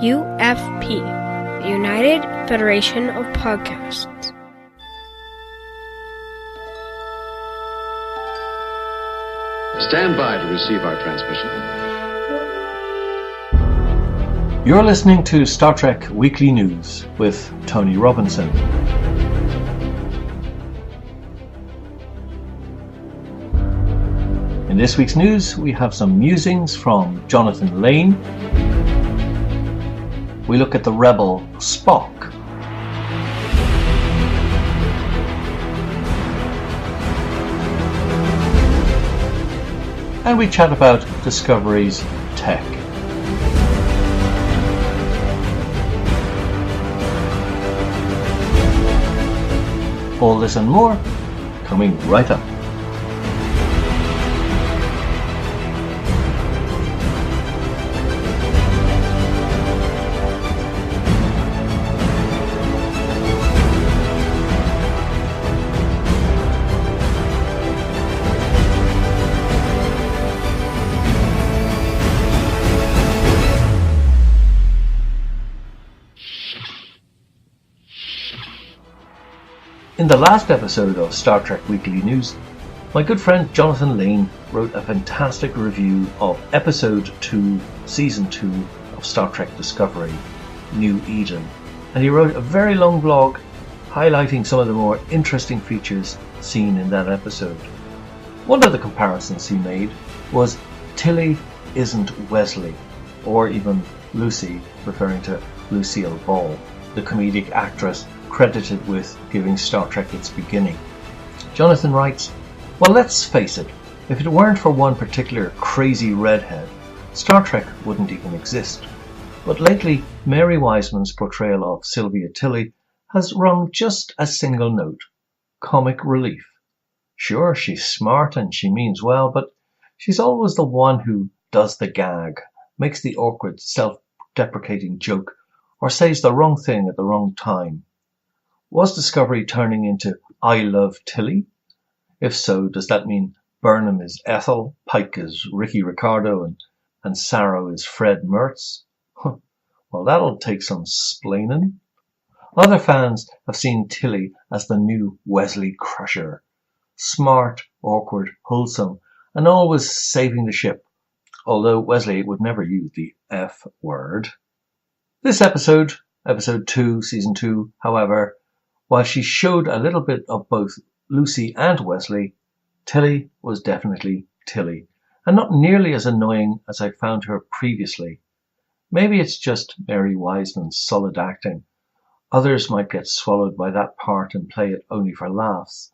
UFP, the United Federation of Podcasts. Stand by to receive our transmission. You're listening to Star Trek Weekly News with Tony Robinson. In this week's news, we have some musings from Jonathon Lane. We look at the rebel Spock. And we chat about Discovery's tech. All this and more coming right up. In the last episode of Star Trek Weekly News, my good friend Jonathon Lane wrote a fantastic review of Episode 2, Season 2 of Star Trek Discovery, New Eden, and he wrote a very long blog highlighting some of the more interesting features seen in that episode. One of the comparisons he made was Tilly isn't Wesley, or even Lucy, referring to Lucille Ball, the comedic actress credited with giving Star Trek its beginning. Jonathon writes, "Well, let's face it, if it weren't for one particular crazy redhead, Star Trek wouldn't even exist. But lately, Mary Wiseman's portrayal of Sylvia Tilly has rung just a single note: comic relief. Sure, she's smart and she means well, but she's always the one who does the gag, makes the awkward, self-deprecating joke, or says the wrong thing at the wrong time. Was Discovery turning into I Love Tilly? If so, does that mean Burnham is Ethel, Pike is Ricky Ricardo, and Sarrow is Fred Mertz? Well, that'll take some splaining." Other fans have seen Tilly as the new Wesley Crusher. Smart, awkward, wholesome, and always saving the ship, although Wesley would never use the F word. This episode, Episode 2, Season 2, however, while she showed a little bit of both Lucy and Wesley, Tilly was definitely Tilly, and not nearly as annoying as I found her previously. Maybe it's just Mary Wiseman's solid acting. Others might get swallowed by that part and play it only for laughs.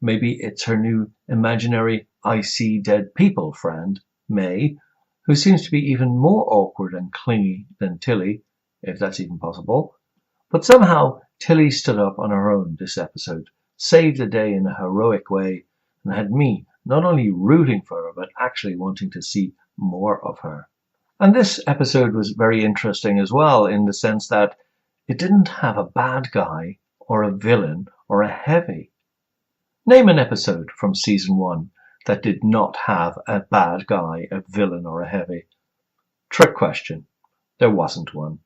Maybe it's her new imaginary I see dead people friend, May, who seems to be even more awkward and clingy than Tilly, if that's even possible. But somehow Tilly stood up on her own this episode, saved the day in a heroic way, and had me not only rooting for her, but actually wanting to see more of her. And this episode was very interesting as well, in the sense that it didn't have a bad guy, or a villain, or a heavy. Name an episode from Season 1 that did not have a bad guy, a villain, or a heavy. Trick question. There wasn't one.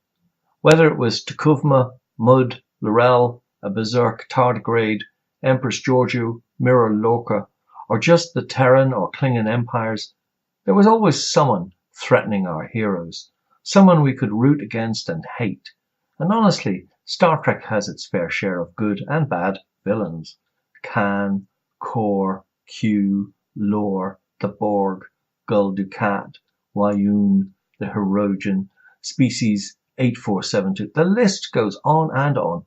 Whether it was T'Kuvma, Mudd, L'Rell, a berserk tardigrade, Empress Georgiou, Mirror Lorca, or just the Terran or Klingon empires, there was always someone threatening our heroes, someone we could root against and hate. And honestly, Star Trek has its fair share of good and bad villains. Khan, Kor, Q, Lore, the Borg, Gul Dukat, Wayun, the Hirogen, Species 8472. The list goes on and on.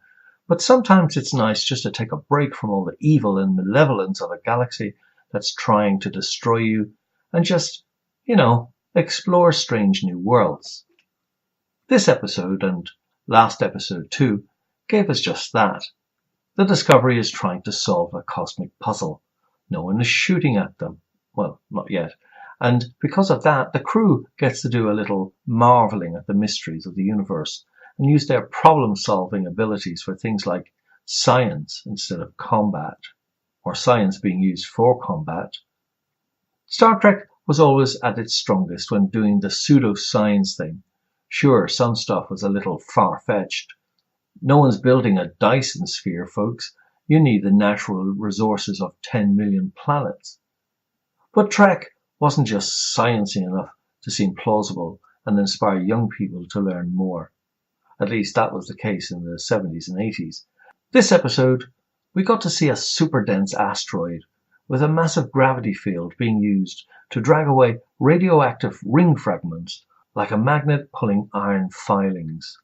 But sometimes it's nice just to take a break from all the evil and malevolence of a galaxy that's trying to destroy you and just, explore strange new worlds. This episode, and last episode too, gave us just that. The Discovery is trying to solve a cosmic puzzle. No one is shooting at them. Well, not yet. And because of that, the crew gets to do a little marveling at the mysteries of the universe and use their problem-solving abilities for things like science instead of combat, or science being used for combat. Star Trek was always at its strongest when doing the pseudo-science thing, Sure, some stuff was a little far-fetched. No one's building a Dyson sphere, folks. You need the natural resources of 10 million planets. But Trek wasn't just sciencey enough to seem plausible and inspire young people to learn more. At least that was the case in the 70s and 80s. This episode, we got to see a super-dense asteroid with a massive gravity field being used to drag away radioactive ring fragments like a magnet pulling iron filings.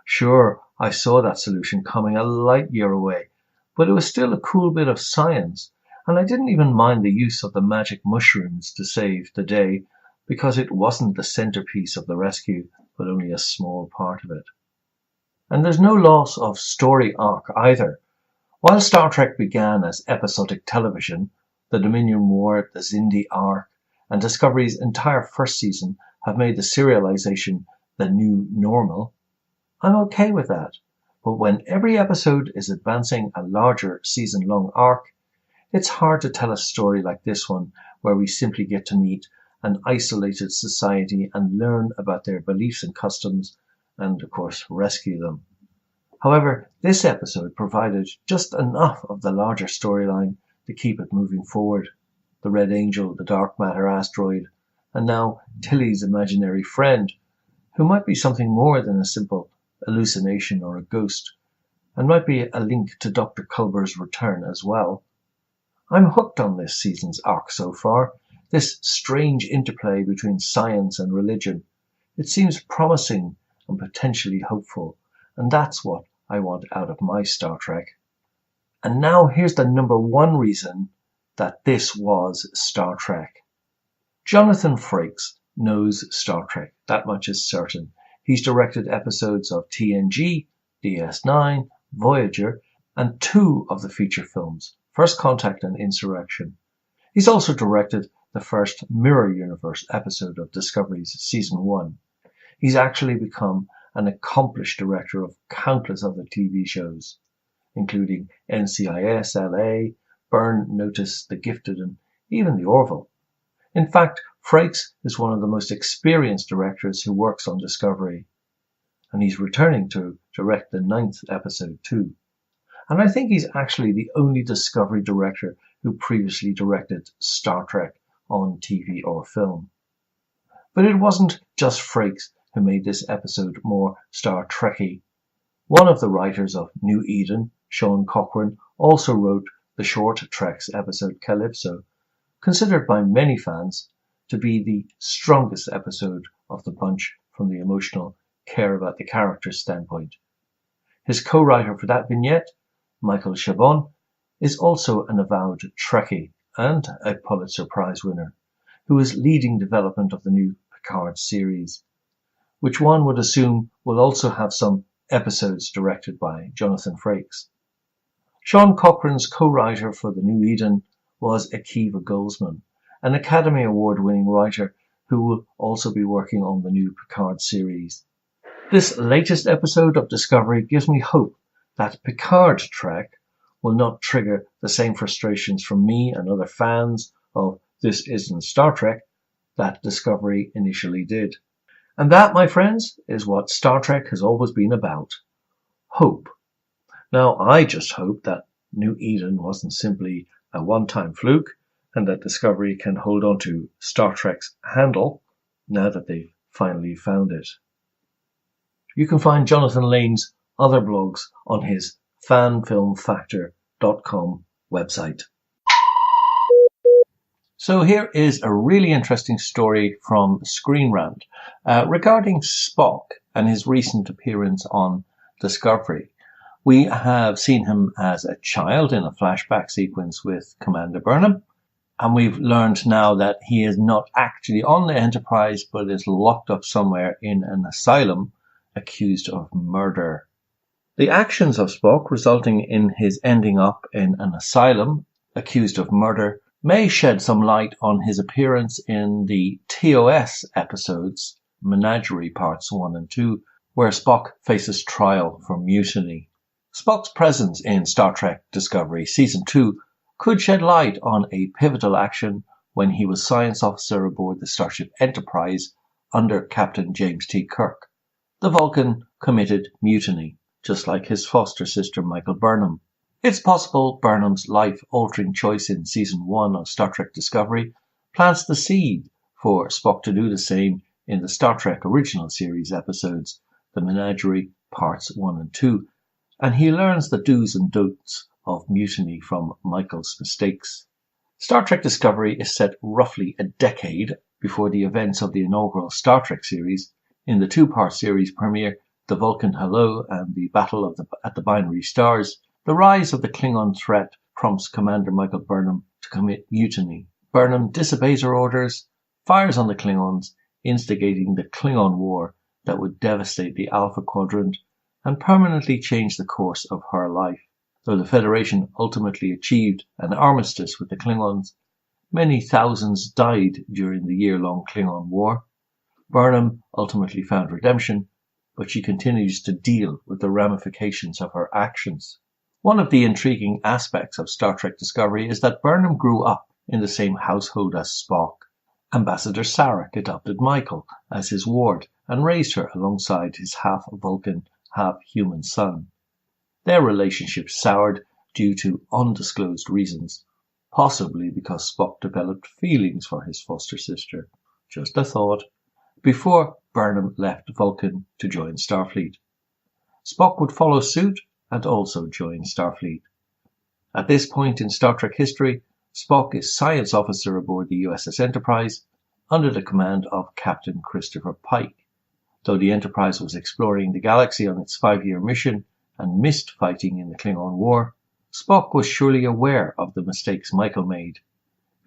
Sure, I saw that solution coming a light year away, but it was still a cool bit of science, and I didn't even mind the use of the magic mushrooms to save the day, because it wasn't the centerpiece of the rescue, but only a small part of it. And there's no loss of story arc either. While Star Trek began as episodic television, the Dominion War, the Xindi arc, and Discovery's entire first season have made the serialization the new normal, I'm okay with that. But when every episode is advancing a larger season-long arc, it's hard to tell a story like this one where we simply get to meet an isolated society and learn about their beliefs and customs and, of course, rescue them. However, this episode provided just enough of the larger storyline to keep it moving forward. The Red Angel, the dark matter asteroid, and now Tilly's imaginary friend, who might be something more than a simple hallucination or a ghost, and might be a link to Dr. Culber's return as well. I'm hooked on this season's arc so far, this strange interplay between science and religion. It seems promising and potentially hopeful, and that's what I want out of my Star Trek. And now here's the number one reason that this was Star Trek. Jonathon Frakes knows Star Trek, that much is certain. He's directed episodes of TNG, DS9, Voyager, and 2 of the feature films, First Contact and Insurrection. He's also directed the first Mirror Universe episode of Discovery's Season 1. He's actually become an accomplished director of countless other TV shows, including NCIS LA, Burn Notice, The Gifted, and even The Orville. In fact, Frakes is one of the most experienced directors who works on Discovery, and he's returning to direct the 9th episode too. And I think he's actually the only Discovery director who previously directed Star Trek on TV or film. But it wasn't just Frakes who made this episode more Star Trekky. One of the writers of New Eden, Sean Cochran, also wrote the short Trek's episode Calypso, considered by many fans to be the strongest episode of the bunch from the emotional care about the characters standpoint. His co-writer for that vignette, Michael Chabon, is also an avowed Trekkie and a Pulitzer Prize winner, who is leading development of the new Picard series, which one would assume will also have some episodes directed by Jonathon Frakes. Sean Cochran's co-writer for the New Eden was Akiva Goldsman, an Academy Award-winning writer who will also be working on the new Picard series. This latest episode of Discovery gives me hope that Picard Trek will not trigger the same frustrations from me and other fans of This Isn't Star Trek that Discovery initially did. And that, my friends, is what Star Trek has always been about. Hope. Now, I just hope that New Eden wasn't simply a one-time fluke and that Discovery can hold on to Star Trek's handle now that they've finally found it. You can find Jonathan Lane's other blogs on his fanfilmfactor.com website. So here is a really interesting story from Screenrant regarding Spock and his recent appearance on Discovery. We have seen him as a child in a flashback sequence with Commander Burnham, and we've learned now that he is not actually on the Enterprise but is locked up somewhere in an asylum accused of murder. The actions of Spock resulting in his ending up in an asylum accused of murder may shed some light on his appearance in the TOS episodes, Menagerie Parts 1 and 2, where Spock faces trial for mutiny. Spock's presence in Star Trek Discovery Season 2 could shed light on a pivotal action when he was science officer aboard the Starship Enterprise under Captain James T. Kirk. The Vulcan committed mutiny, just like his foster sister Michael Burnham. It's possible Burnham's life-altering choice in Season 1 of Star Trek Discovery plants the seed for Spock to do the same in the Star Trek original series episodes, The Menagerie, Parts 1 and 2, and he learns the do's and don'ts of mutiny from Michael's mistakes. Star Trek Discovery is set roughly a decade before the events of the inaugural Star Trek series. In the two-part series premiere, The Vulcan Hello and the Battle at the Binary Stars, the rise of the Klingon threat prompts Commander Michael Burnham to commit mutiny. Burnham disobeys her orders, fires on the Klingons, instigating the Klingon War that would devastate the Alpha Quadrant and permanently change the course of her life. Though the Federation ultimately achieved an armistice with the Klingons, many thousands died during the year-long Klingon War. Burnham ultimately found redemption, but she continues to deal with the ramifications of her actions. One of the intriguing aspects of Star Trek Discovery is that Burnham grew up in the same household as Spock. Ambassador Sarek adopted Michael as his ward and raised her alongside his half-Vulcan, half-human son. Their relationship soured due to undisclosed reasons, possibly because Spock developed feelings for his foster sister. Just a thought. Before Burnham left Vulcan to join Starfleet. Spock would follow suit and also join Starfleet. At this point in Star Trek history, Spock is science officer aboard the USS Enterprise under the command of Captain Christopher Pike. Though the Enterprise was exploring the galaxy on its 5-year mission and missed fighting in the Klingon War, Spock was surely aware of the mistakes Michael made.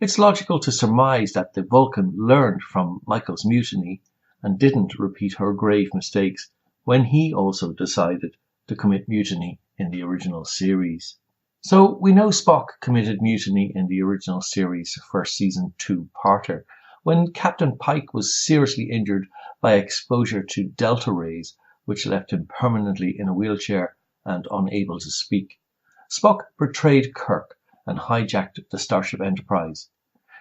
It's logical to surmise that the Vulcan learned from Michael's mutiny and didn't repeat her grave mistakes when he also decided to commit mutiny in the original series. So we know Spock committed mutiny in the original series first season 2-parter, when Captain Pike was seriously injured by exposure to delta rays, which left him permanently in a wheelchair and unable to speak. Spock betrayed Kirk and hijacked the Starship Enterprise.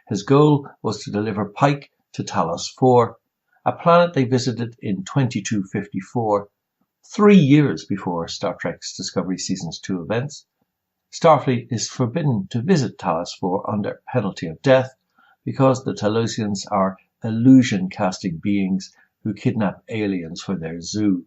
His goal was to deliver Pike to Talos 4, a planet they visited in 2254, 3 years before Star Trek's Discovery Seasons 2 events. Starfleet is forbidden to visit Talos 4 under penalty of death because the Talosians are illusion-casting beings who kidnap aliens for their zoo.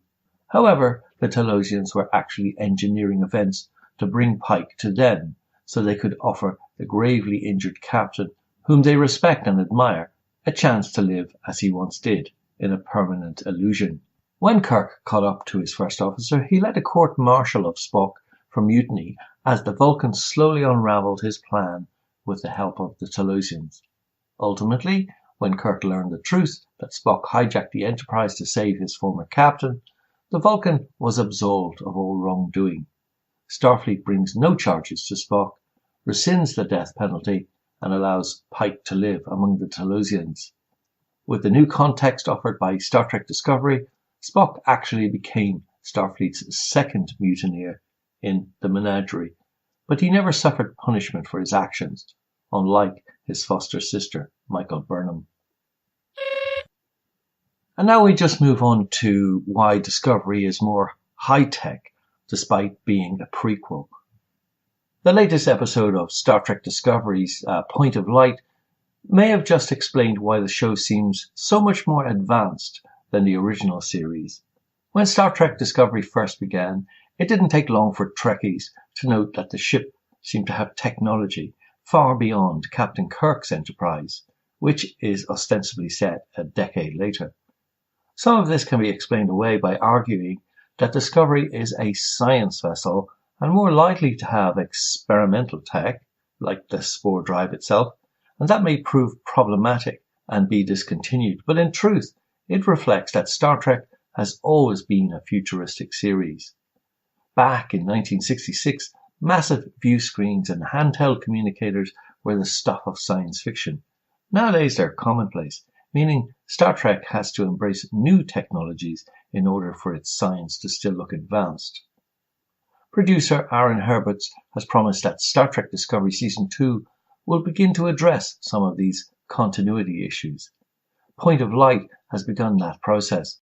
However, the Talosians were actually engineering events to bring Pike to them so they could offer the gravely injured captain, whom they respect and admire, a chance to live as he once did, in a permanent illusion. When Kirk caught up to his first officer, he led a court-martial of Spock for mutiny as the Vulcan slowly unraveled his plan with the help of the Talosians. Ultimately, when Kirk learned the truth that Spock hijacked the Enterprise to save his former captain, the Vulcan was absolved of all wrongdoing. Starfleet brings no charges to Spock, rescinds the death penalty, and allows Pike to live among the Talosians. With the new context offered by Star Trek Discovery, Spock actually became Starfleet's second mutineer in The Menagerie, but he never suffered punishment for his actions, unlike his foster sister, Michael Burnham. And now we just move on to why Discovery is more high-tech despite being a prequel. The latest episode of Star Trek Discovery's Point of Light may have just explained why the show seems so much more advanced than the original series. When Star Trek Discovery first began, it didn't take long for Trekkies to note that the ship seemed to have technology far beyond Captain Kirk's Enterprise, which is ostensibly set a decade later. Some of this can be explained away by arguing that Discovery is a science vessel and more likely to have experimental tech, like the spore drive itself, and that may prove problematic and be discontinued. But in truth, it reflects that Star Trek has always been a futuristic series. Back in 1966, massive view screens and handheld communicators were the stuff of science fiction. Nowadays they're commonplace, meaning Star Trek has to embrace new technologies in order for its science to still look advanced. Producer Aaron Herberts has promised that Star Trek Discovery Season 2 will begin to address some of these continuity issues. Point of Light has begun that process.